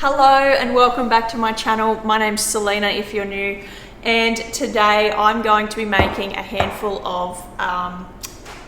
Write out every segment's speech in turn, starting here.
Hello and welcome back to my channel. My name's Selena if you're new, and today I'm going to be making a handful of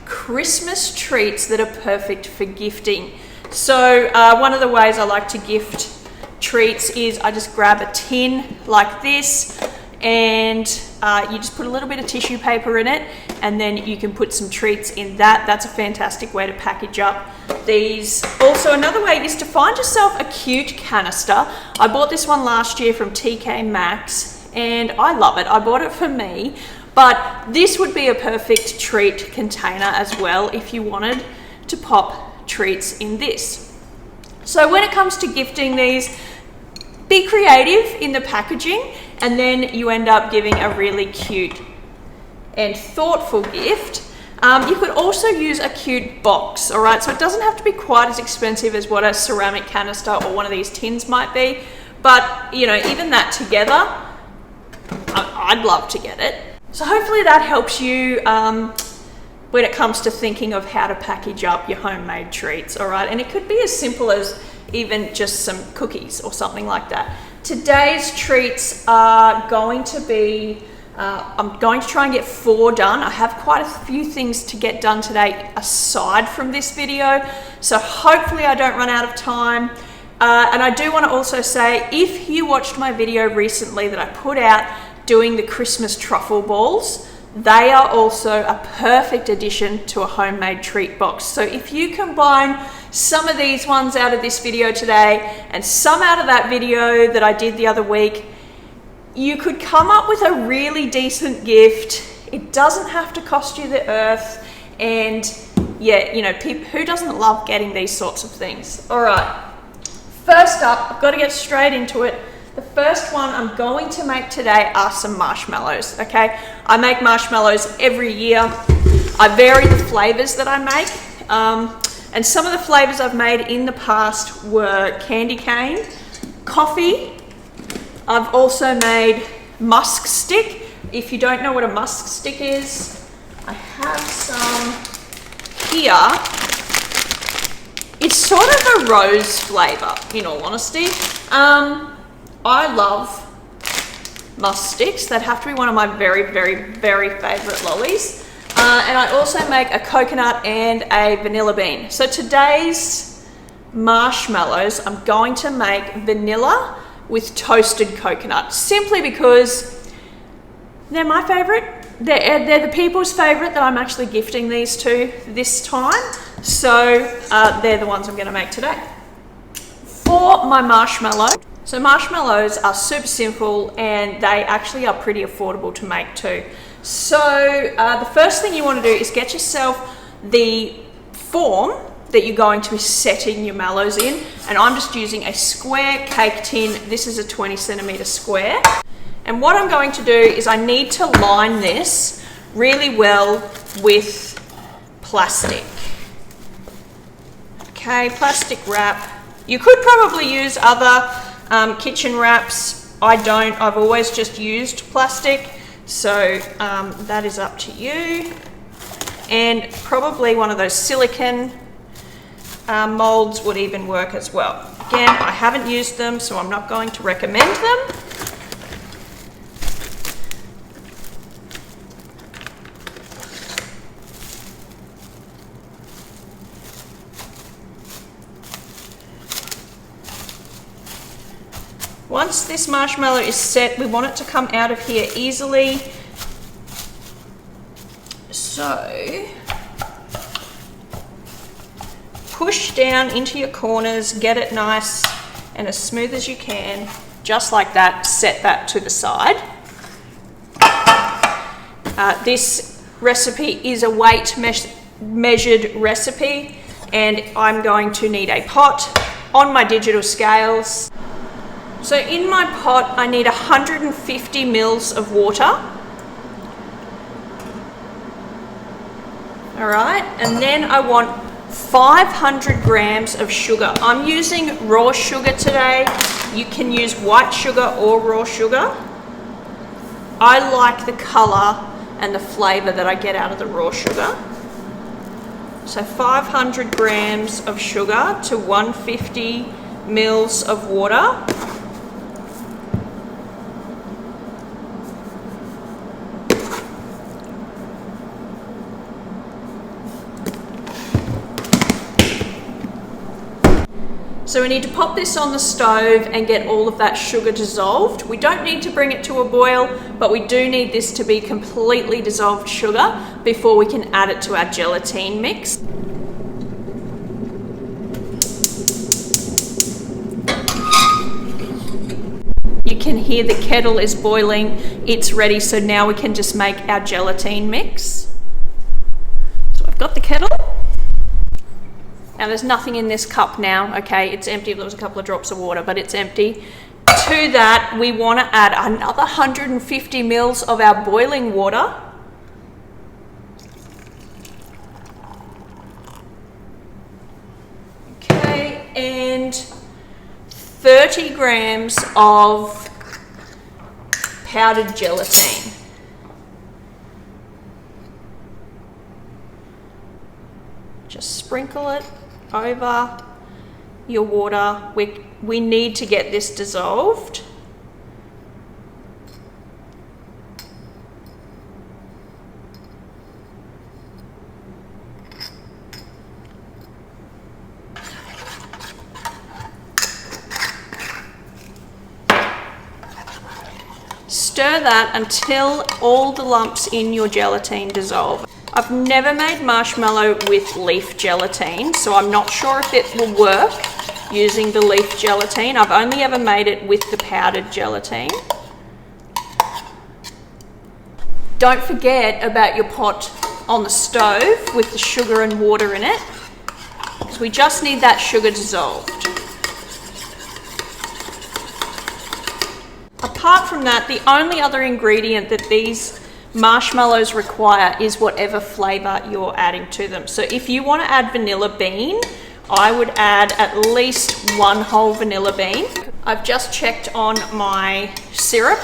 Christmas treats that are perfect for gifting. So one of the ways I like to gift treats is I just grab a tin like this and you just put a little bit of tissue paper in it, and then you can put some treats in that. That's a fantastic way to package up these. Also, another way is to find yourself a cute canister. I bought this one last year from TK Maxx and I love it. I bought it for me, but this would be a perfect treat container as well if you wanted to pop treats in this. So when it comes to gifting these, be creative in the packaging, and then you end up giving a really cute and thoughtful gift. You could also use a cute box, all right? So it doesn't have to be quite as expensive as what a ceramic canister or one of these tins might be, but you know, even that together, I'd love to get it. So hopefully that helps you when it comes to thinking of how to package up your homemade treats, all right? And it could be as simple as even just some cookies or something like that. Today's treats are going to be, I'm going to try and get 4 done. I have quite a few things to get done today aside from this video, so hopefully I don't run out of time. And I do want to also say, if you watched my video recently that I put out doing the Christmas truffle balls, they are also a perfect addition to a homemade treat box. So if you combine some of these ones out of this video today and some out of that video that I did the other week, you could come up with a really decent gift. It doesn't have to cost you the earth, and yeah, you know, who doesn't love getting these sorts of things? All right, first up, I've got to get straight into it. The first one I'm going to make today are some marshmallows, okay? I make marshmallows every year. I vary the flavors that I make, and some of the flavors I've made in the past were candy cane, coffee. I've also made musk stick. If you don't know what a musk stick is, I have some here. It's sort of a rose flavor, in all honesty. I love musk sticks. That have to be one of my very, very, very favorite lollies. And I also make a coconut and a vanilla bean. So today's marshmallows, I'm going to make vanilla with toasted coconut, simply because they're my favorite. They're the people's favorite that I'm actually gifting these to this time. So they're the ones I'm going to make today. For my marshmallow, so marshmallows are super simple and they actually are pretty affordable to make too. So the first thing you want to do is get yourself the form that you're going to be setting your mallows in, and I'm just using a square cake tin. This is a 20 centimeter square, and what I'm going to do is I need to line this really well with plastic. Okay, plastic wrap. You could probably use other kitchen wraps. I don't. I've always just used plastic, so that is up to you. And probably one of those silicone molds would even work as well. Again, I haven't used them, so I'm not going to recommend them. Once this marshmallow is set, we want it to come out of here easily. So push down into your corners, get it nice and as smooth as you can, just like that. Set that to the side. This recipe is a weight measured recipe, and I'm going to need a pot on my digital scales. So in my pot, I need 150 mils of water. All right, and then I want 500 grams of sugar. I'm using raw sugar today. You can use white sugar or raw sugar. I like the color and the flavor that I get out of the raw sugar. So 500 grams of sugar to 150 mils of water. So we need to pop this on the stove and get all of that sugar dissolved. We don't need to bring it to a boil, but we do need this to be completely dissolved sugar before we can add it to our gelatine mix. You can hear the kettle is boiling, it's ready, so now we can just make our gelatine mix. So I've got the kettle. Now there's nothing in this cup now, okay, it's empty. There was a couple of drops of water, but it's empty. To that, we want to add another 150 mils of our boiling water. Okay, and 30 grams of powdered gelatine. Just sprinkle it over your water. We need to get this dissolved. Stir that until all the lumps in your gelatine dissolve. I've never made marshmallow with leaf gelatine, so I'm not sure if it will work using the leaf gelatine. I've only ever made it with the powdered gelatine. Don't forget about your pot on the stove with the sugar and water in it, because we just need that sugar dissolved. Apart from that, the only other ingredient that these marshmallows require is whatever flavour you're adding to them. So if you want to add vanilla bean, I would add at least 1 whole vanilla bean. I've just checked on my syrup,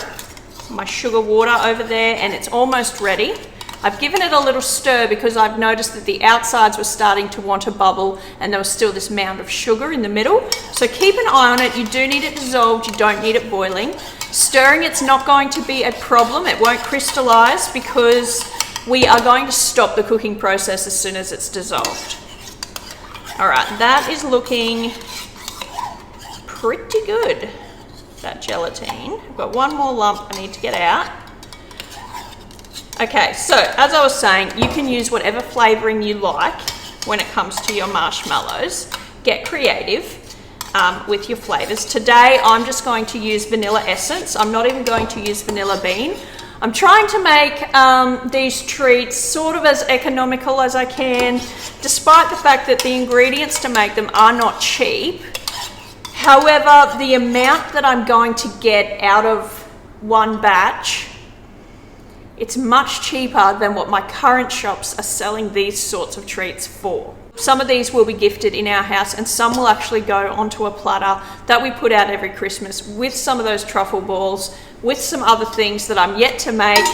my sugar water over there, and it's almost ready. I've given it a little stir because I've noticed that the outsides were starting to want to bubble and there was still this mound of sugar in the middle. So keep an eye on it. You do need it dissolved, you don't need it boiling. Stirring it's not going to be a problem. It won't crystallize because we are going to stop the cooking process as soon as it's dissolved. All right, that is looking pretty good, that gelatine. I've got one more lump I need to get out. Okay, so as I was saying, you can use whatever flavouring you like when it comes to your marshmallows. Get creative with your flavours. Today, I'm just going to use vanilla essence. I'm not even going to use vanilla bean. I'm trying to make these treats sort of as economical as I can, despite the fact that the ingredients to make them are not cheap. However, the amount that I'm going to get out of one batch, it's much cheaper than what my current shops are selling these sorts of treats for. Some of these will be gifted in our house and some will actually go onto a platter that we put out every Christmas with some of those truffle balls, with some other things that I'm yet to make.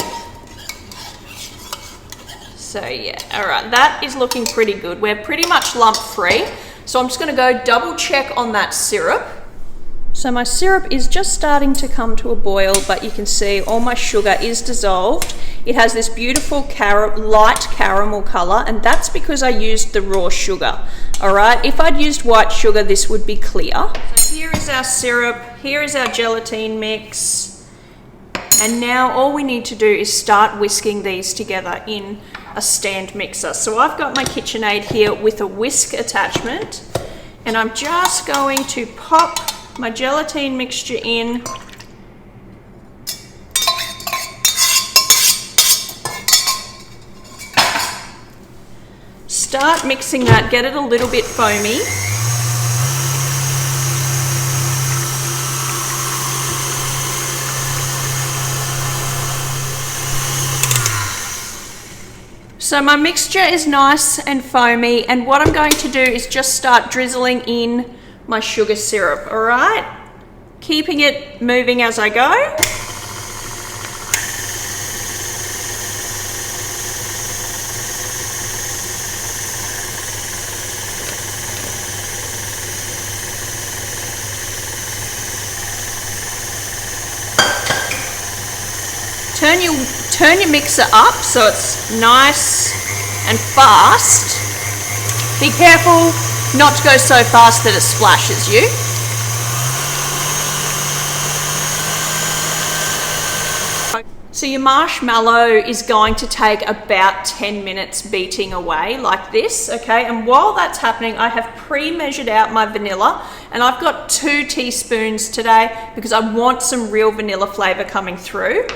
So yeah, all right, that is looking pretty good. We're pretty much lump free. So I'm just gonna go double check on that syrup. So my syrup is just starting to come to a boil, but you can see all my sugar is dissolved. It has this beautiful light caramel color, and that's because I used the raw sugar. All right, if I'd used white sugar, this would be clear. So here is our syrup, here is our gelatine mix. And now all we need to do is start whisking these together in a stand mixer. So I've got my KitchenAid here with a whisk attachment, and I'm just going to pop my gelatine mixture in. Start mixing that, get it a little bit foamy. So my mixture is nice and foamy, and what I'm going to do is just start drizzling in my sugar syrup, all right? Keeping it moving as I go. turn your mixer up so it's nice and fast. Be careful not to go so fast that it splashes you. So your marshmallow is going to take about 10 minutes beating away like this, okay? And while that's happening, I have pre-measured out my vanilla, and I've got 2 teaspoons today because I want some real vanilla flavor coming through.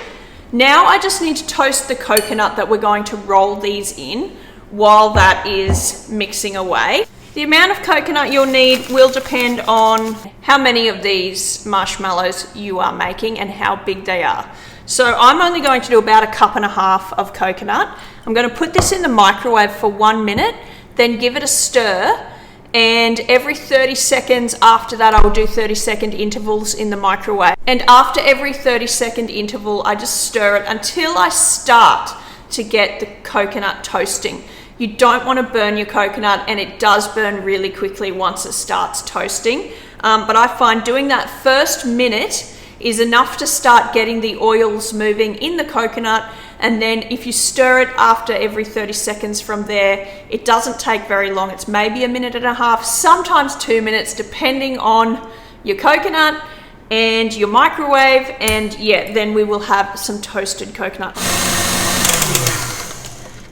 Now I just need to toast the coconut that we're going to roll these in while that is mixing away. The amount of coconut you'll need will depend on how many of these marshmallows you are making and how big they are. So I'm only going to do about 1.5 cups of coconut. I'm going to put this in the microwave for 1 minute, then give it a stir, and every 30 seconds after that I will do 30-second intervals in the microwave. And after every 30-second interval I just stir it until I start to get the coconut toasting. You don't want to burn your coconut, and it does burn really quickly once it starts toasting. But I find doing that first minute is enough to start getting the oils moving in the coconut, and then if you stir it after every 30 seconds from there, it doesn't take very long. It's maybe 1.5 minutes, sometimes 2 minutes, depending on your coconut and your microwave, and yeah, then we will have some toasted coconut.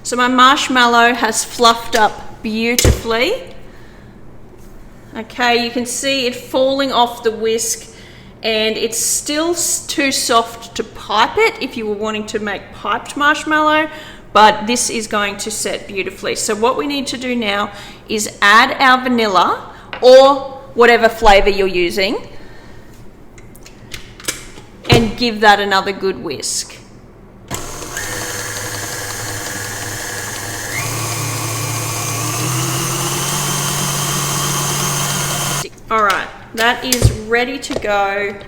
So my marshmallow has fluffed up beautifully. Okay, you can see it falling off the whisk, and it's still too soft to pipe it if you were wanting to make piped marshmallow, but this is going to set beautifully. So what we need to do now is add our vanilla or whatever flavor you're using and give that another good whisk. All right, that is ready to go.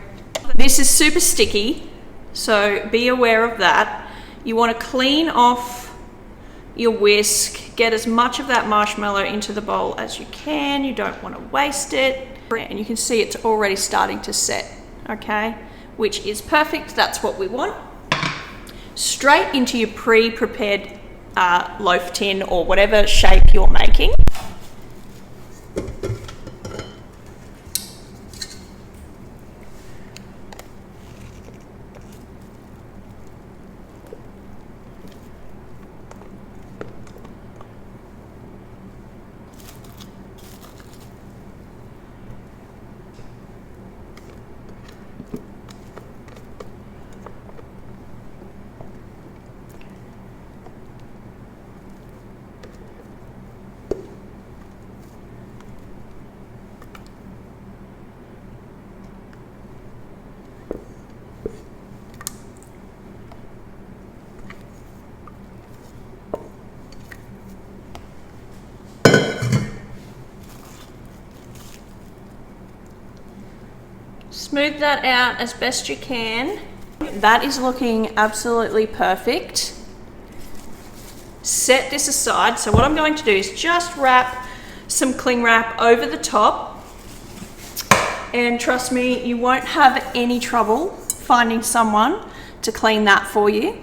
This is super sticky, so be aware of that. You want to clean off your whisk, get as much of that marshmallow into the bowl as you can. You don't want to waste it. And you can see it's already starting to set, okay? Which is perfect, that's what we want. Straight into your pre-prepared loaf tin or whatever shape you're making. Smooth that out as best you can. That is looking absolutely perfect. Set this aside. So what I'm going to do is just wrap some cling wrap over the top, and trust me, you won't have any trouble finding someone to clean that for you.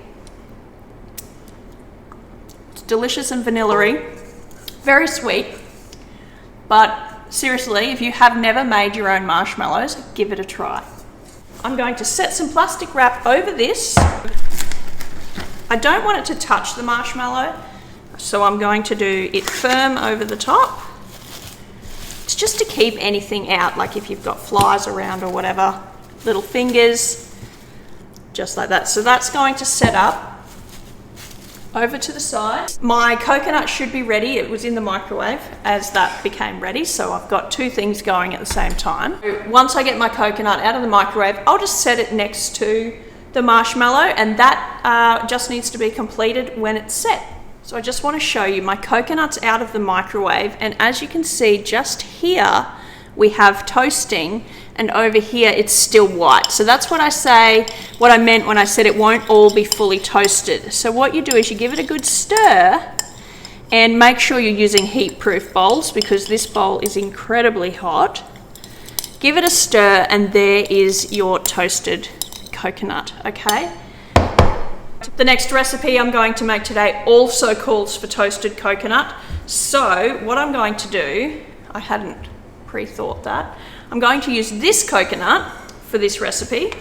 It's delicious and vanilla-y, very sweet, but seriously, if you have never made your own marshmallows, give it a try. I'm going to set some plastic wrap over this. I don't want it to touch the marshmallow, so I'm going to do it firm over the top. It's just to keep anything out, like if you've got flies around or whatever, little fingers, just like that. So that's going to set up. Over to the side. My coconut should be ready. It was in the microwave as that became ready, so I've got 2 things going at the same time. Once I get my coconut out of the microwave, I'll just set it next to the marshmallow, and that just needs to be completed when it's set. So I just want to show you my coconut's out of the microwave, and as you can see just here we have toasting, and over here it's still white. So that's what I meant when I said it won't all be fully toasted. So what you do is you give it a good stir, and make sure you're using heat-proof bowls because this bowl is incredibly hot. Give it a stir, and there is your toasted coconut, okay? The next recipe I'm going to make today also calls for toasted coconut. So what I'm going to do, I hadn't pre-thought that, I'm going to use this coconut for this recipe,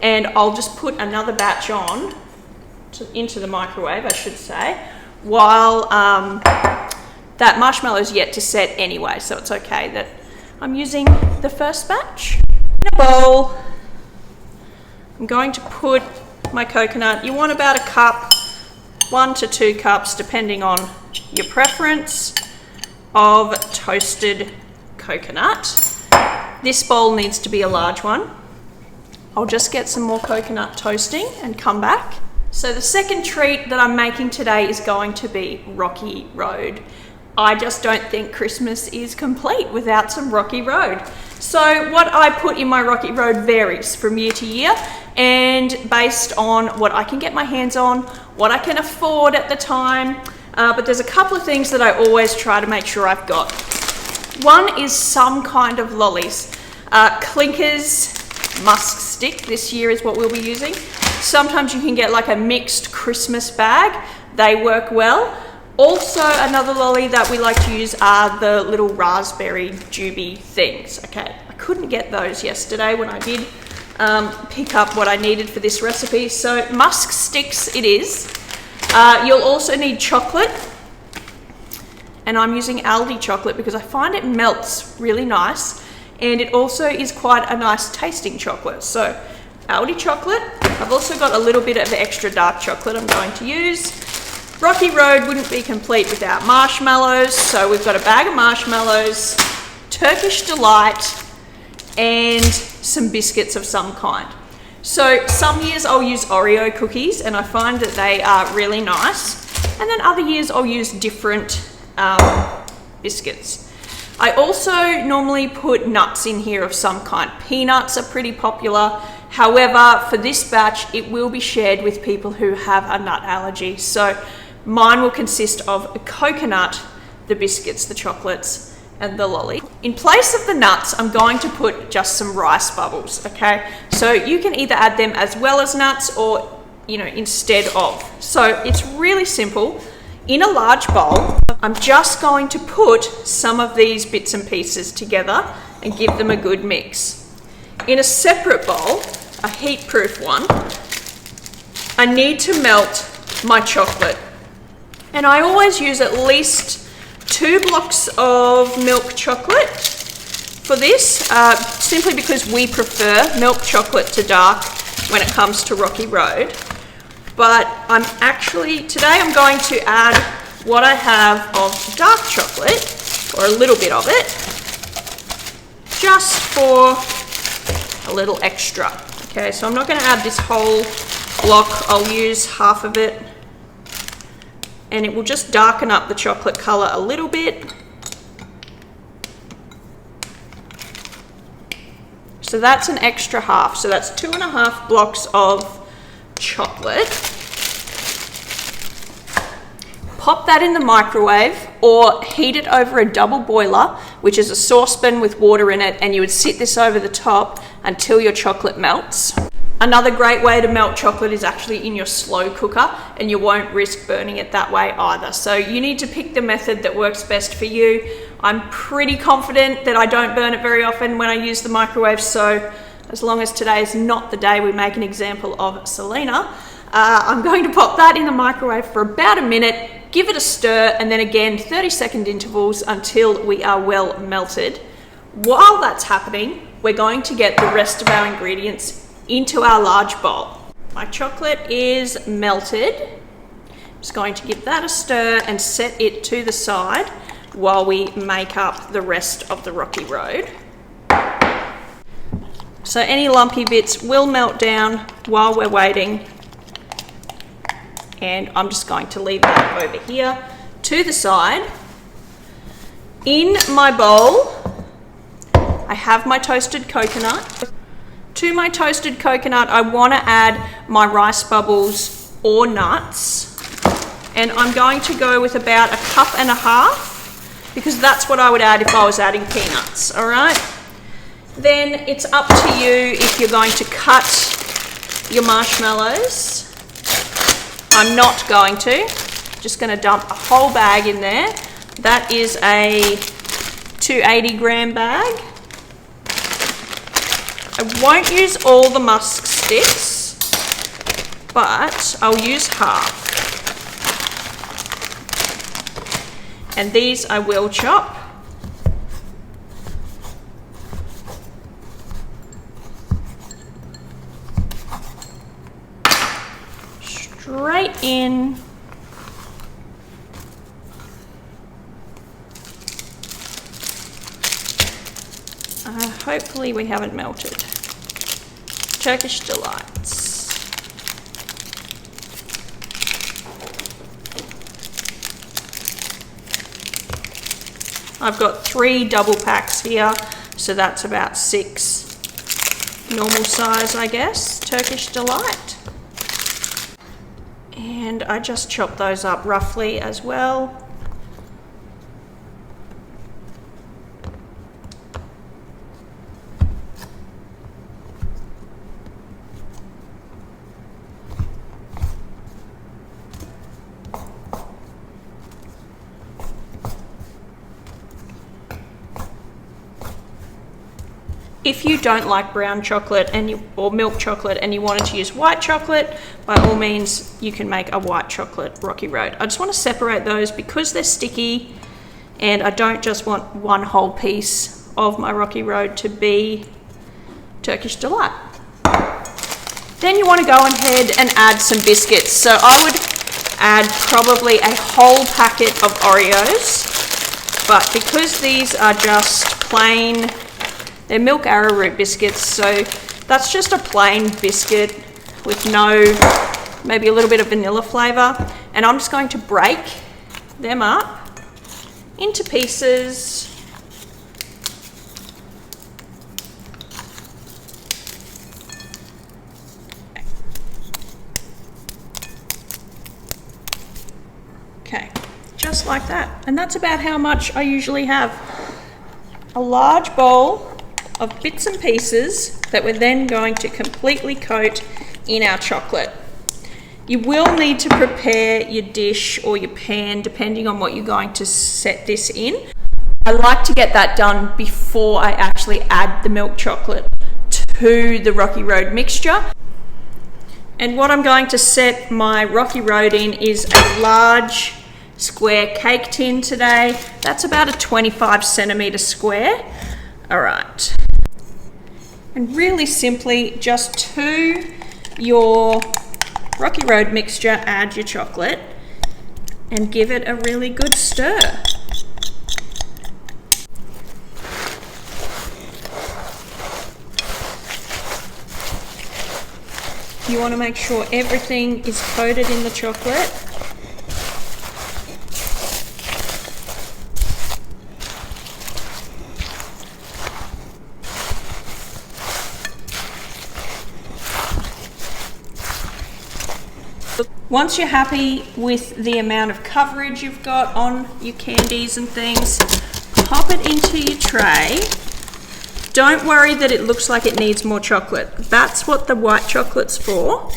and I'll just put another batch on into the microwave, I should say, while that marshmallow is yet to set anyway, so it's okay that I'm using the first batch. In a bowl, I'm going to put my coconut. You want about a cup, 1 to 2 cups, depending on your preference, of toasted coconut. This bowl needs to be a large one. I'll just get some more coconut toasting and come back. So the second treat that I'm making today is going to be Rocky Road. I just don't think Christmas is complete without some Rocky Road. So what I put in my Rocky Road varies from year to year, and based on what I can get my hands on, what I can afford at the time, but there's a couple of things that I always try to make sure I've got. One is some kind of lollies. Clinkers musk stick this year is what we'll be using. Sometimes you can get like a mixed Christmas bag. They work well. Also, another lolly that we like to use are the little raspberry juby things. Okay, I couldn't get those yesterday when I did pick up what I needed for this recipe. So musk sticks it is. You'll also need chocolate. And I'm using Aldi chocolate because I find it melts really nice. And it also is quite a nice tasting chocolate. So Aldi chocolate. I've also got a little bit of extra dark chocolate I'm going to use. Rocky Road wouldn't be complete without marshmallows, so we've got a bag of marshmallows, Turkish Delight, and some biscuits of some kind. So some years I'll use Oreo cookies, and I find that they are really nice, and then other years I'll use different biscuits. I also normally put nuts in here of some kind. Peanuts are pretty popular. However, for this batch, it will be shared with people who have a nut allergy. So mine will consist of a coconut, the biscuits, the chocolates, and the lolly. In place of the nuts, I'm going to put just some rice bubbles, okay? So you can either add them as well as nuts or, instead of. So it's really simple. In a large bowl, I'm just going to put some of these bits and pieces together and give them a good mix. In a separate bowl, a heat-proof one, I need to melt my chocolate. And I always use at least 2 blocks of milk chocolate for this, simply because we prefer milk chocolate to dark when it comes to Rocky Road. But today I'm going to add what I have of dark chocolate, or a little bit of it, just for a little extra. Okay, so I'm not going to add this whole block, I'll use half of it, and it will just darken up the chocolate color a little bit. So that's an extra half, so that's 2.5 blocks of chocolate. Pop that in the microwave or heat it over a double boiler, which is a saucepan with water in it, and you would sit this over the top until your chocolate melts. Another great way to melt chocolate is actually in your slow cooker, and you won't risk burning it that way either. So you need to pick the method that works best for you. I'm pretty confident that I don't burn it very often when I use the microwave, so as long as today is not the day we make an example of Selena, I'm going to pop that in the microwave for about a minute, give it a stir, and then again 30-second intervals until we are well melted. While that's happening, we're going to get the rest of our ingredients into our large bowl. My chocolate is melted. I'm just going to give that a stir and set it to the side while we make up the rest of the Rocky Road. So any lumpy bits will melt down while we're waiting. And I'm just going to leave that over here to the side. In my bowl, I have my toasted coconut. To my toasted coconut, I want to add my rice bubbles or nuts. And I'm going to go with about 1.5 cups because that's what I would add if I was adding peanuts, all right? Then it's up to you if you're going to cut your marshmallows I'm not going to. Just going to dump a whole bag in there. That is a 280 gram bag. I won't use all the musk sticks, but I'll use half. And these I will chop. Straight in. Hopefully we haven't melted. Turkish Delights. I've got 3 double packs here, so that's about 6 normal size, I guess, Turkish Delight. And I just chop those up roughly as well. If you don't like brown chocolate or milk chocolate and you wanted to use white chocolate, by all means you can make a white chocolate Rocky Road. I just want to separate those because they're sticky, and I don't just want one whole piece of my Rocky Road to be Turkish Delight. Then you want to go ahead and add some biscuits. So I would add probably a whole packet of Oreos, but because these are just plain, they're milk arrowroot biscuits, so that's just a plain biscuit with maybe a little bit of vanilla flavour. And I'm just going to break them up into pieces. Okay, just like that. And that's about how much I usually have. A large bowl of bits and pieces that we're then going to completely coat in our chocolate. You will need to prepare your dish or your pan depending on what you're going to set this in. I like to get that done before I actually add the milk chocolate to the Rocky Road mixture. And what I'm going to set my Rocky Road in is a large square cake tin today. That's about a 25 centimetre square. All right. And really simply, just to your Rocky Road mixture, add your chocolate and give it a really good stir. You want to make sure everything is coated in the chocolate. Once you're happy with the amount of coverage you've got on your candies and things, pop it into your tray. Don't worry that it looks like it needs more chocolate. That's what the white chocolate's for.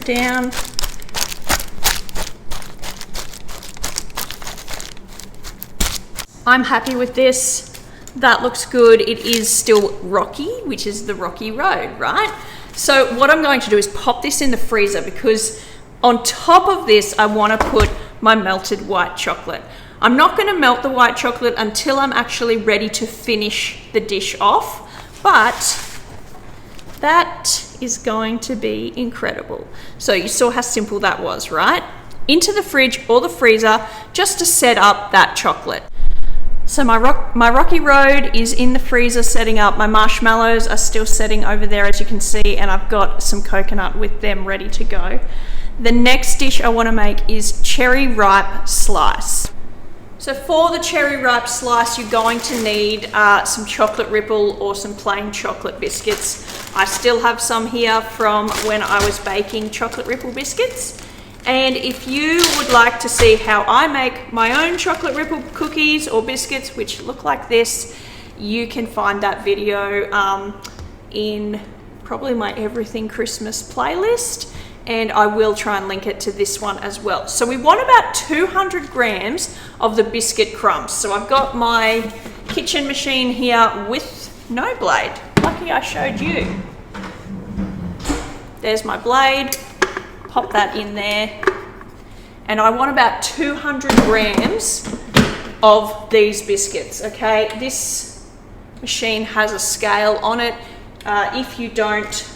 Down. I'm happy with this. That looks good. It is still rocky, which is the Rocky Road, right? So what I'm going to do is pop this in the freezer, because on top of this, I want to put my melted white chocolate. I'm not going to melt the white chocolate until I'm actually ready to finish the dish off, but that is going to be incredible. So you saw how simple that was, right? Into the fridge or the freezer just to set up that chocolate. So my Rocky Road is in the freezer setting up. My marshmallows are still setting over there, as you can see, and I've got some coconut with them ready to go. The next dish I want to make is cherry ripe slice. So for the cherry ripe slice, you're going to need some chocolate ripple or some plain chocolate biscuits. I still have some here from when I was baking chocolate ripple biscuits. And if you would like to see how I make my own chocolate ripple cookies or biscuits, which look like this, you can find that video in probably my Everything Christmas playlist, and I will try and link it to this one as well. So we want about 200 grams of the biscuit crumbs. So I've got my kitchen machine here with no blade. Lucky I showed you. There's my blade, pop that in there. And I want about 200 grams of these biscuits, okay? This machine has a scale on it. If you don't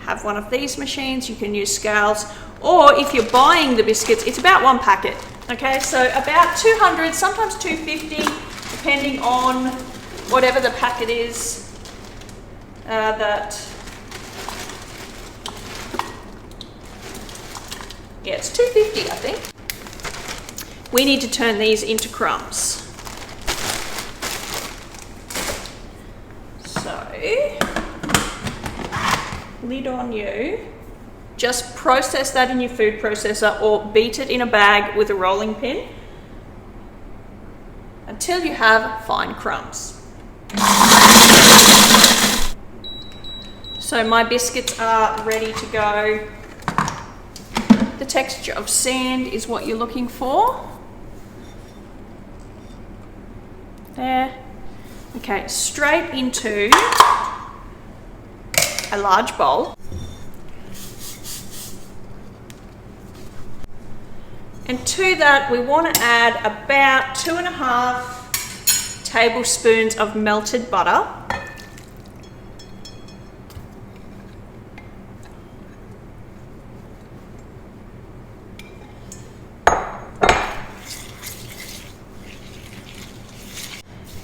have one of these machines, you can use scales, or if you're buying the biscuits, it's about 1 packet, okay? So about 200, sometimes 250, depending on whatever the packet is yeah, it's 250, I think. We need to turn these into crumbs. So, lid on you. Just process that in your food processor or beat it in a bag with a rolling pin until you have fine crumbs. So my biscuits are ready to go. The texture of sand is what you're looking for. There. Okay, straight into a large bowl. And to that, we want to add about 2.5 tablespoons of melted butter.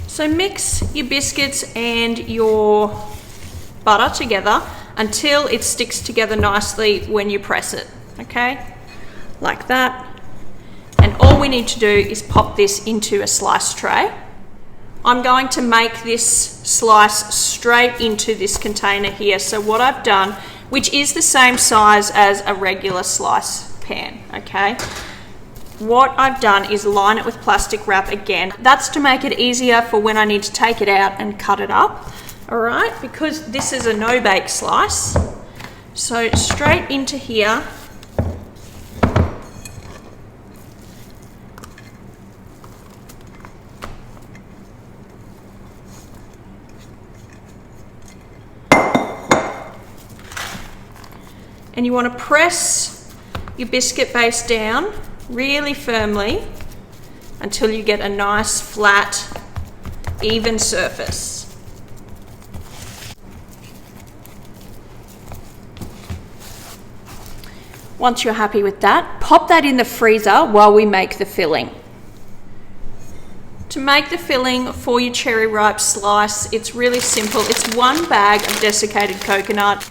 So mix your biscuits and your butter together until it sticks together nicely when you press it, okay? Like that. And all we need to do is pop this into a slice tray. I'm going to make this slice straight into this container here. So what I've done, which is the same size as a regular slice pan, okay? What I've done is line it with plastic wrap again. That's to make it easier for when I need to take it out and cut it up, all right? Because this is a no-bake slice. So straight into here. And you want to press your biscuit base down really firmly until you get a nice, flat, even surface. Once you're happy with that, pop that in the freezer while we make the filling. To make the filling for your cherry ripe slice, it's really simple. It's 1 bag of desiccated coconut.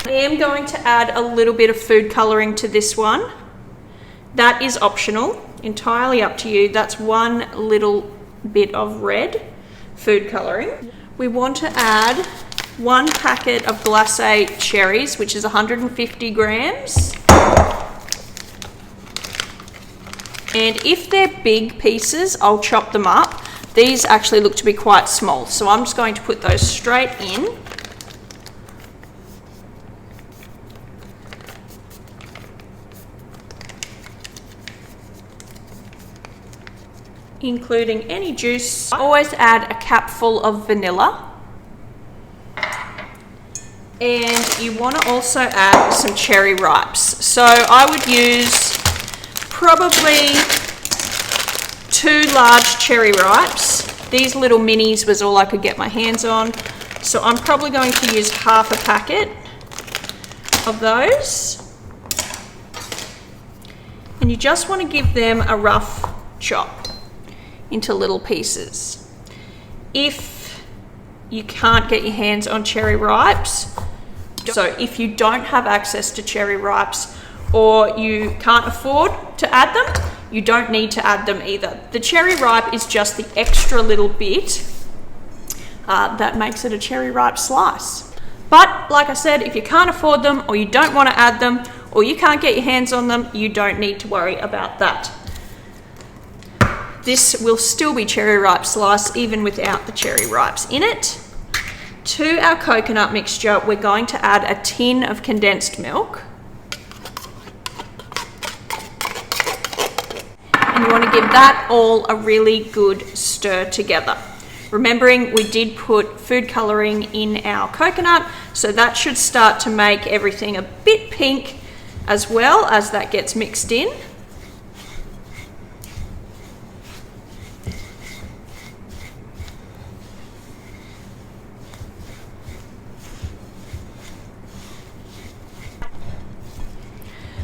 I am going to add a little bit of food colouring to this one. That is optional, entirely up to you. That's 1 little bit of red food colouring. We want to add 1 packet of glacé cherries, which is 150 grams. And if they're big pieces, I'll chop them up. These actually look to be quite small, so I'm just going to put those straight in. Including any juice. Always add a capful of vanilla. And you want to also add some cherry ripes. So I would use probably 2 large cherry ripes. These little minis was all I could get my hands on. So I'm probably going to use half a packet of those. And you just want to give them a rough chop into little pieces. If you can't get your hands on cherry ripes, so if you don't have access to cherry ripes or you can't afford to add them, you don't need to add them either. The cherry ripe is just the extra little bit that makes it a cherry ripe slice. But like I said, if you can't afford them or you don't want to add them or you can't get your hands on them, you don't need to worry about that. this will still be cherry ripe slice even without the cherry ripes in it. To our coconut mixture, we're going to add a tin of condensed milk. And you want to give that all a really good stir together. Remembering we did put food colouring in our coconut, so that should start to make everything a bit pink as well as that gets mixed in.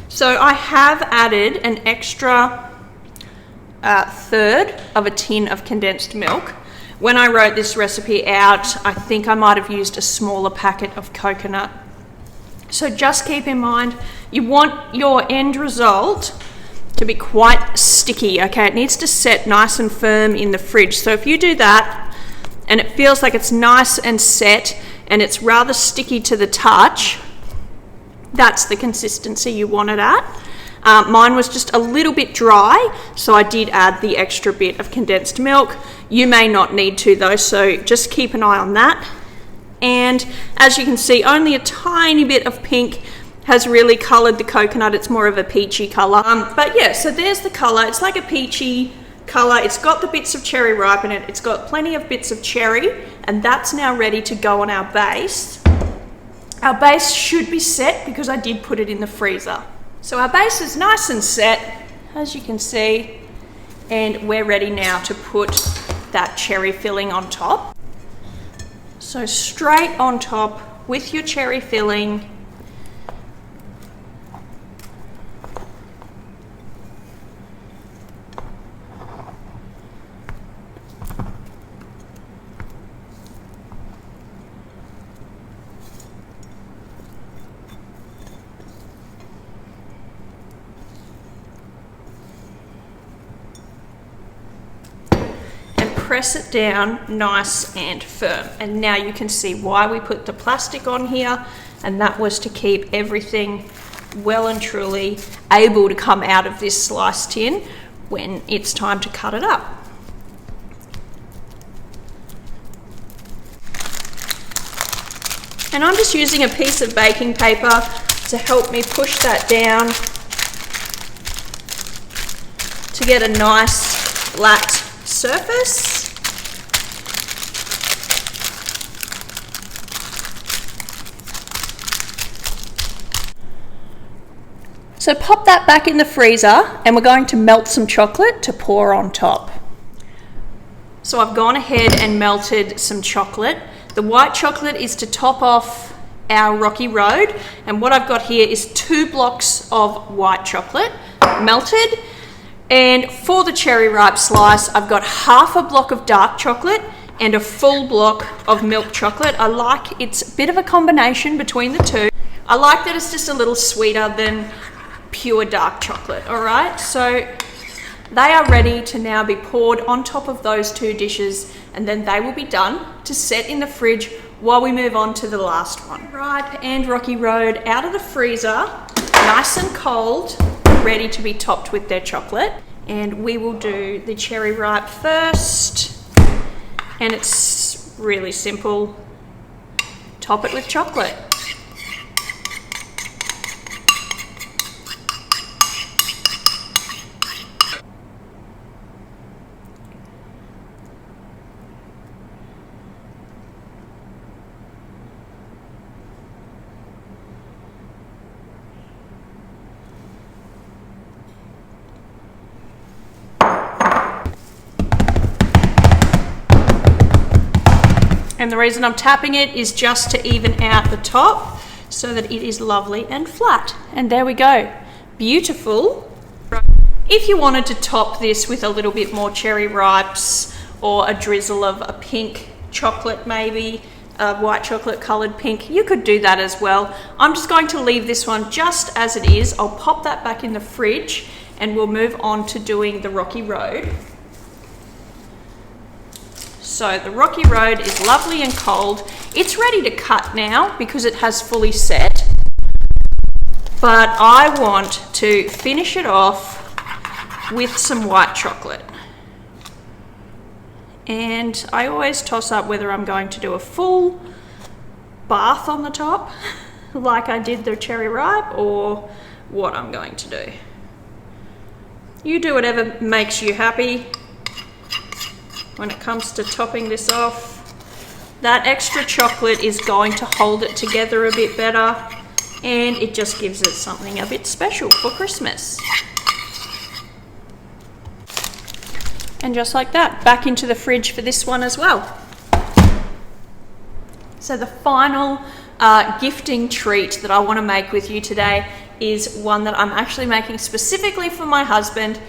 So I have added an extra third of a tin of condensed milk. When I wrote this recipe out, I think I might have used a smaller packet of coconut. So just keep in mind, you want your end result to be quite sticky, okay? It needs to set nice and firm in the fridge. So if you do that and it feels like it's nice and set and it's rather sticky to the touch, that's the consistency you want it at. Mine was just a little bit dry, so I did add the extra bit of condensed milk. You may not need to though, so just keep an eye on that. And as you can see, only a tiny bit of pink has really coloured the coconut. It's more of a peachy colour. But yeah, so there's the colour. It's like a peachy colour. It's got the bits of cherry ripe in it. It's got plenty of bits of cherry, and that's now ready to go on our base. Our base should be set because I did put it in the freezer. So our base is nice and set, as you can see, and we're ready now to put that cherry filling on top. So straight on top with your cherry filling. Press it down nice and firm. And now you can see why we put the plastic on here, and that was to keep everything well and truly able to come out of this slice tin when it's time to cut it up. And I'm just using a piece of baking paper to help me push that down to get a nice flat surface. So pop that back in the freezer, and we're going to melt some chocolate to pour on top. So I've gone ahead and melted some chocolate. The white chocolate is to top off our Rocky Road, and what I've got here is 2 blocks of white chocolate melted. And for the cherry ripe slice, I've got half a block of dark chocolate and a full block of milk chocolate. I like, it's a bit of a combination between the two. I like that it's just a little sweeter than pure dark chocolate, all right? So they are ready to now be poured on top of those 2 dishes, and then they will be done to set in the fridge while we move on to the last one. Ripe and Rocky Road out of the freezer, nice and cold, ready to be topped with their chocolate. And we will do the cherry ripe first, and it's really simple. Top it with chocolate. And the reason I'm tapping it is just to even out the top so that it is lovely and flat. And there we go, beautiful. If you wanted to top this with a little bit more cherry ripes or a drizzle of a pink chocolate, maybe a white chocolate coloured pink, you could do that as well. I'm just going to leave this one just as it is. I'll pop that back in the fridge and we'll move on to doing the Rocky Road. So the Rocky Road is lovely and cold. It's ready to cut now because it has fully set. But I want to finish it off with some white chocolate. And I always toss up whether I'm going to do a full bath on the top, like I did the cherry ripe, or what I'm going to do. You do whatever makes you happy when it comes to topping this off. That extra chocolate is going to hold it together a bit better, and it just gives it something a bit special for Christmas. And just like that, back into the fridge for this one as well. So the final gifting treat that I want to make with you today is one that I'm actually making specifically for my husband.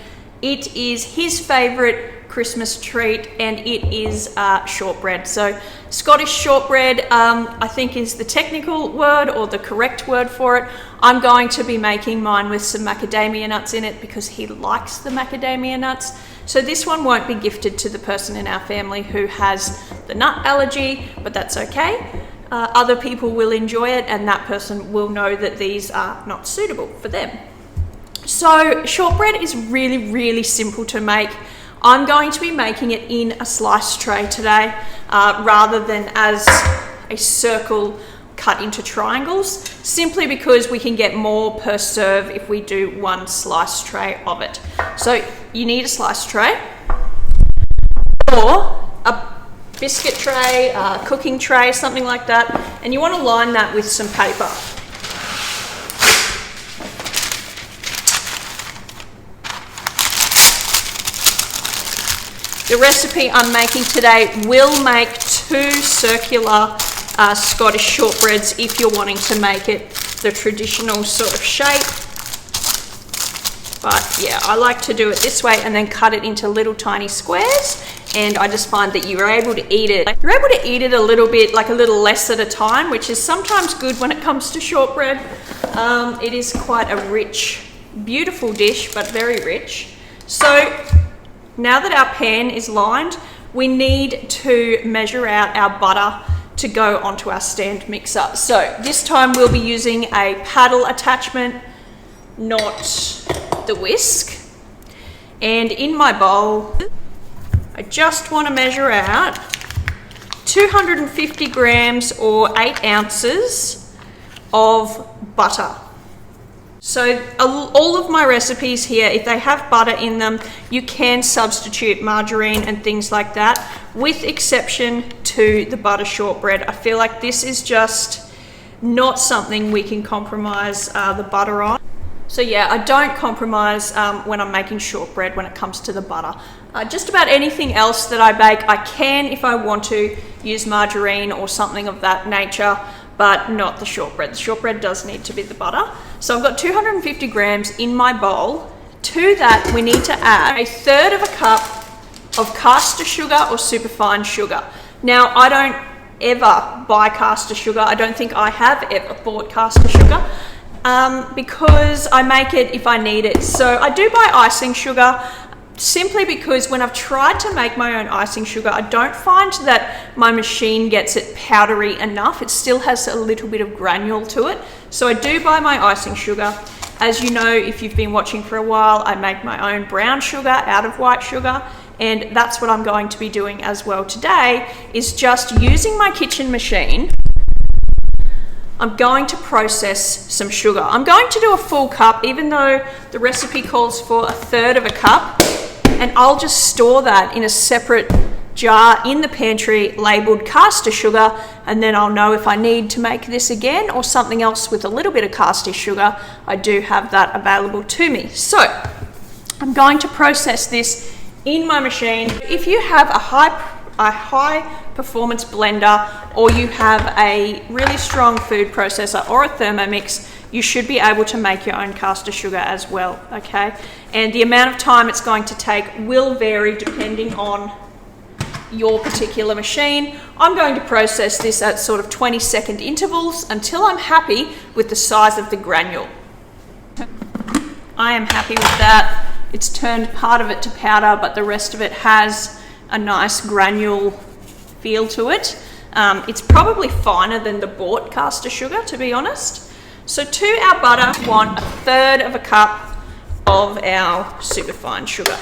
It is his favourite Christmas treat, and it is shortbread. So Scottish shortbread, I think, is the technical word or the correct word for it. I'm going to be making mine with some macadamia nuts in it because he likes the macadamia nuts. So this one won't be gifted to the person in our family who has the nut allergy, but that's okay. Other people will enjoy it, and that person will know that these are not suitable for them. So shortbread is really, really simple to make. I'm going to be making it in a slice tray today, rather than as a circle cut into triangles, simply because we can get more per serve if we do one slice tray of it. So you need a slice tray, or a biscuit tray, a cooking tray, something like that, and you want to line that with some paper. The recipe I'm making today will make 2 circular Scottish shortbreads if you're wanting to make it the traditional sort of shape. But yeah, I like to do it this way and then cut it into little tiny squares, and I just find that you're able to eat it. You're able to eat it a little bit, like a little less at a time, which is sometimes good when it comes to shortbread. It is quite a rich, beautiful dish, but very rich. So now that our pan is lined, we need to measure out our butter to go onto our stand mixer. So this time we'll be using a paddle attachment, not the whisk. And in my bowl, I just want to measure out 250 grams or 8 ounces of butter. So all of my recipes here, if they have butter in them, you can substitute margarine and things like that, with exception to the butter shortbread. I feel like this is just not something we can compromise the butter on. So yeah, I don't compromise when I'm making shortbread when it comes to the butter. Just about anything else that I bake, I can, if I want to, use margarine or something of that nature, but not the shortbread. The shortbread does need to be the butter. So I've got 250 grams in my bowl. To that, we need to add 1/3 cup of caster sugar or superfine sugar. Now, I don't ever buy caster sugar. I don't think I have ever bought caster sugar because I make it if I need it. So I do buy icing sugar, simply because when I've tried to make my own icing sugar, I don't find that my machine gets it powdery enough. It still has a little bit of granule to it. So I do buy my icing sugar. As you know, if you've been watching for a while, I make my own brown sugar out of white sugar, and that's what I'm going to be doing as well today, is just using my kitchen machine. I'm going to process some sugar. I'm going to do a full cup, even though the recipe calls for 1/3 cup. And I'll just store that in a separate jar in the pantry labelled caster sugar, and then I'll know if I need to make this again or something else with a little bit of caster sugar. I do have that available to me. So I'm going to process this in my machine. If you have a high performance blender, or you have a really strong food processor or a Thermomix, you should be able to make your own caster sugar as well, okay? And the amount of time it's going to take will vary depending on your particular machine. I'm going to process this at sort of 20-second intervals until I'm happy with the size of the granule. I am happy with that. It's turned part of it to powder, but the rest of it has a nice granule feel to it. It's probably finer than the bought caster sugar, to be honest. So to our butter, we want 1/3 cup of our superfine sugar.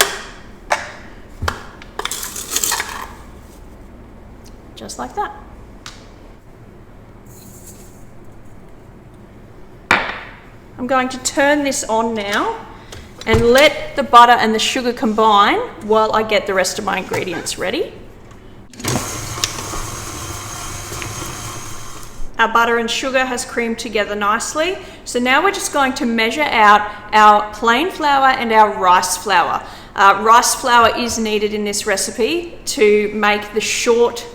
just like that. I'm going to turn this on now and let the butter and the sugar combine while I get the rest of my ingredients ready. Our butter and sugar has creamed together nicely. So now we're just going to measure out our plain flour and our rice flour. Rice flour is needed in this recipe to make the short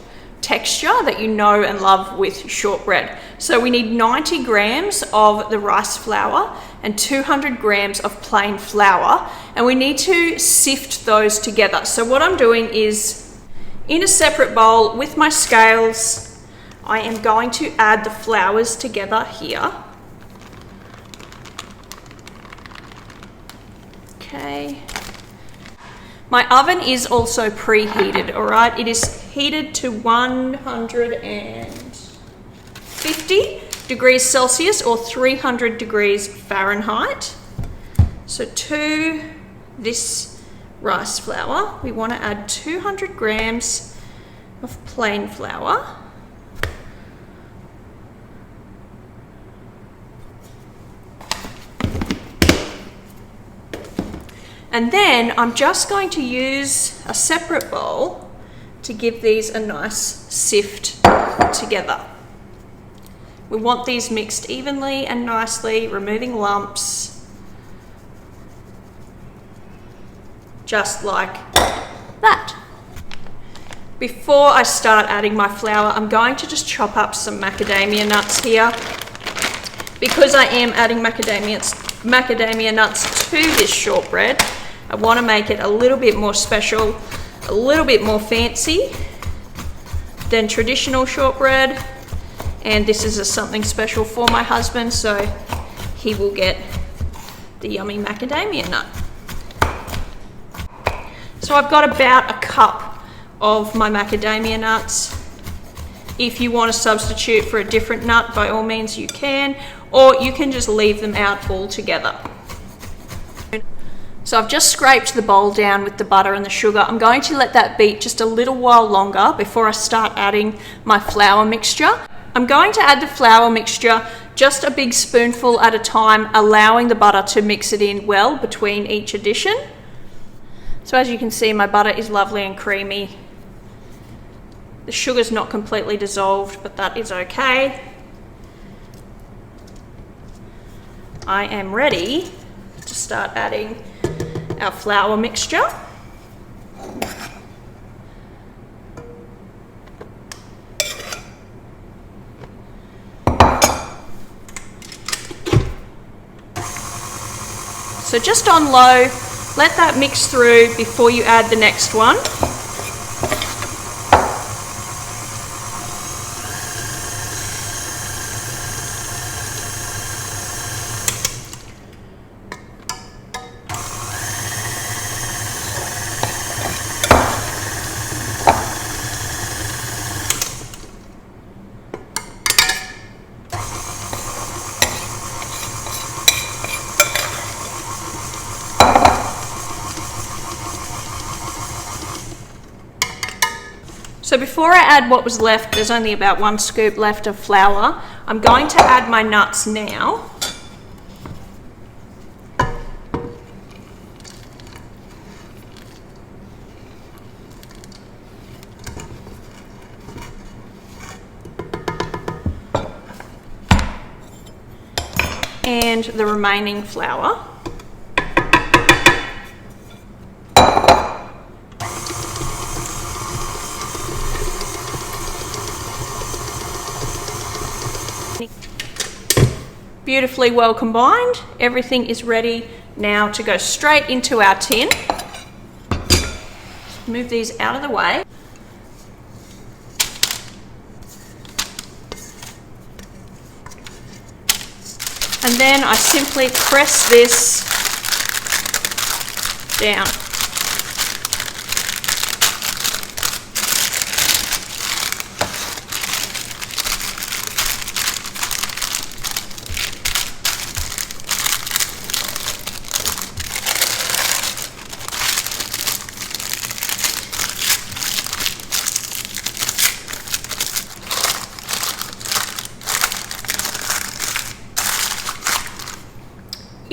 texture that you know and love with shortbread. So we need 90 grams of the rice flour and 200 grams of plain flour, and we need to sift those together. So what I'm doing is, in a separate bowl with my scales, I am going to add the flours together here. Okay. My oven is also preheated, all right? It is heated to 150 degrees Celsius or 300 degrees Fahrenheit. So to this rice flour, we want to add 200 grams of plain flour. And then I'm just going to use a separate bowl to give these a nice sift together. We want these mixed evenly and nicely, removing lumps, just like that. Before I start adding my flour, I'm going to just chop up some macadamia nuts here. Because I am adding macadamia nuts to this shortbread, I want to make it a little bit more special, a little bit more fancy than traditional shortbread. And this is something special for my husband, so he will get the yummy macadamia nut. So I've got about a cup of my macadamia nuts. If you want to substitute for a different nut, by all means you can, or you can just leave them out altogether. So I've just scraped the bowl down with the butter and the sugar. I'm going to let that beat just a little while longer before I start adding my flour mixture. I'm going to add the flour mixture just a big spoonful at a time, allowing the butter to mix it in well between each addition. So as you can see, my butter is lovely and creamy. The sugar's not completely dissolved, but that is okay. I am ready to start adding our flour mixture. So just on low, let that mix through before you add the next one. So before I add what was left, there's only about 1 scoop left of flour. I'm going to add my nuts now. And the remaining flour. Beautifully well combined. Everything is ready now to go straight into our tin. Move these out of the way. And then I simply press this down.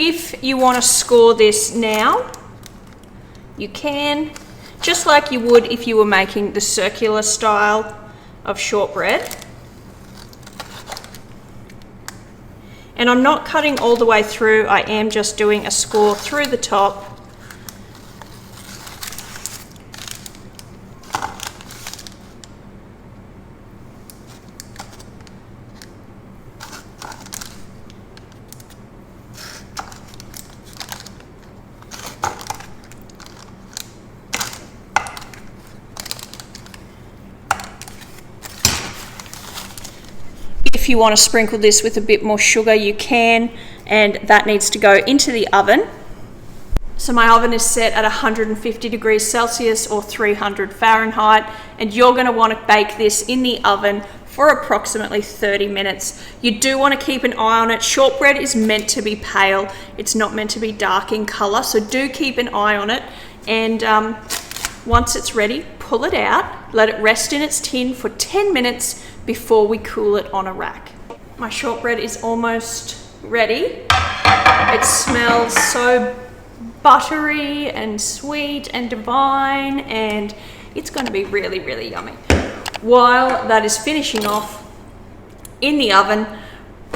If you want to score this now, you can, just like you would if you were making the circular style of shortbread. And I'm not cutting all the way through, I am just doing a score through the top. If you want to sprinkle this with a bit more sugar, you can, and that needs to go into the oven. So my oven is set at 150 degrees Celsius or 300 Fahrenheit, and you're going to want to bake this in the oven for approximately 30 minutes. You do want to keep an eye on it. Shortbread is meant to be pale. It's not meant to be dark in color, so do keep an eye on it. And once it's ready, pull it out, let it rest in its tin for 10 minutes before we cool it on a rack. My shortbread is almost ready. It smells so buttery and sweet and divine, and it's going to be really, really yummy. While that is finishing off in the oven,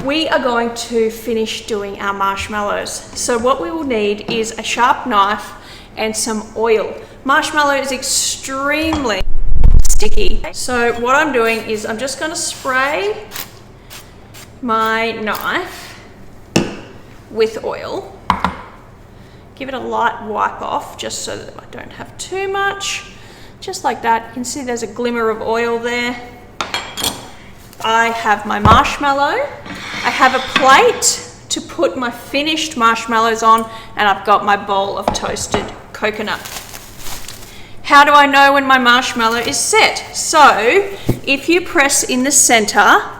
we are going to finish doing our marshmallows. So what we will need is a sharp knife and some oil. Marshmallow is extremely sticky. So what I'm doing is I'm just going to spray my knife with oil. Give it a light wipe off just so that I don't have too much. Just like that. You can see there's a glimmer of oil there. I have my marshmallow. I have a plate to put my finished marshmallows on, and I've got my bowl of toasted coconut. How do I know when my marshmallow is set? So if you press in the center,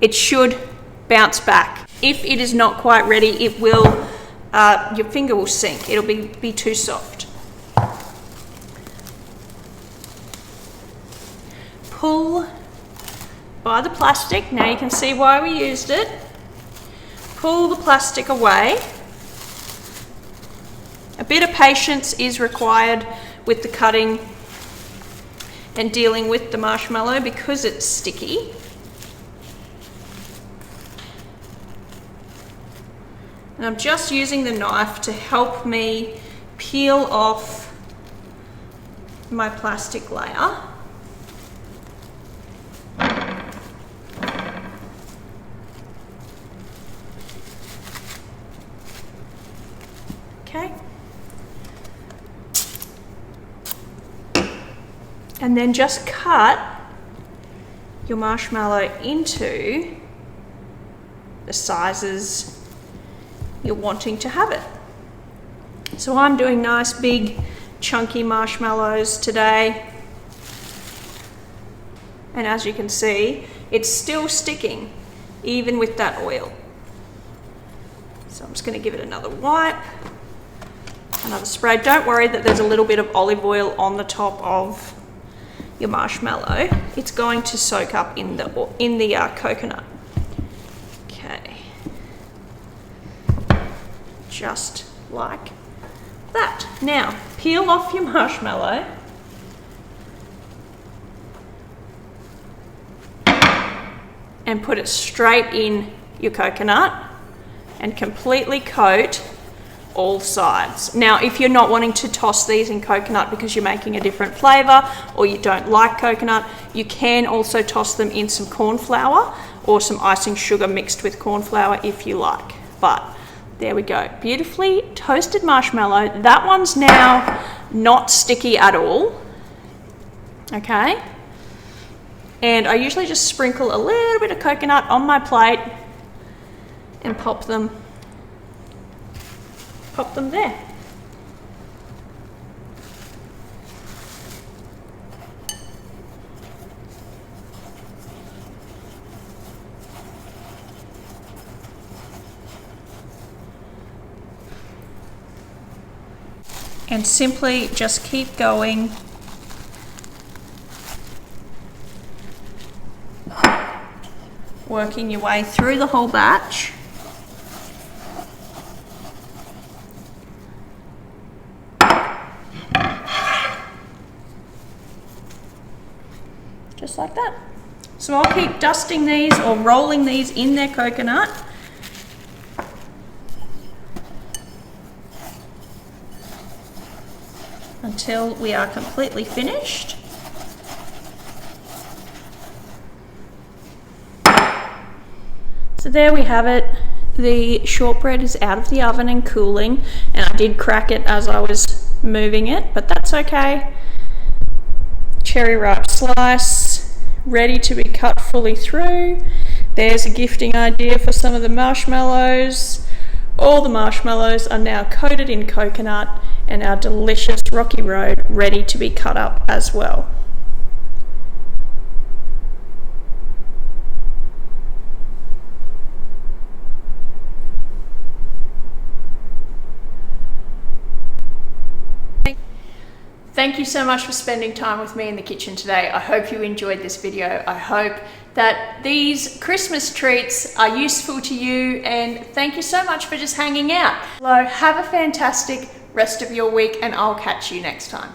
it should bounce back. If it is not quite ready, it will, your finger will sink. It'll be too soft. Pull by the plastic. Now you can see why we used it. Pull the plastic away. A bit of patience is required with the cutting and dealing with the marshmallow because it's sticky. And I'm just using the knife to help me peel off my plastic layer. Okay. And then just cut your marshmallow into the sizes you're wanting to have it. So I'm doing nice big chunky marshmallows today. And as you can see, it's still sticking even with that oil. So I'm just going to give it another wipe, another spray. Don't worry that there's a little bit of olive oil on the top of your marshmallow. It's going to soak up in the coconut. Okay, just like that. Now peel off your marshmallow and put it straight in your coconut and completely coat all sides. Now, if you're not wanting to toss these in coconut because you're making a different flavor or you don't like coconut, you can also toss them in some corn flour or some icing sugar mixed with corn flour if you like. But there we go, beautifully toasted marshmallow. That one's now not sticky at all. Okay, and I usually just sprinkle a little bit of coconut on my plate and pop them there. And simply just keep going. Working your way through the whole batch. just like that. So I'll keep dusting these or rolling these in their coconut until we are completely finished. So there we have it. The shortbread is out of the oven and cooling, and I did crack it as I was moving it, but that's okay. Cherry ripe slice, ready to be cut fully through. There's a gifting idea for some of the marshmallows. All the marshmallows are now coated in coconut, and our delicious Rocky Road ready to be cut up as well. Thank you so much for spending time with me in the kitchen today. I hope you enjoyed this video. I hope that these Christmas treats are useful to you, and thank you so much for just hanging out. So have a fantastic rest of your week, and I'll catch you next time.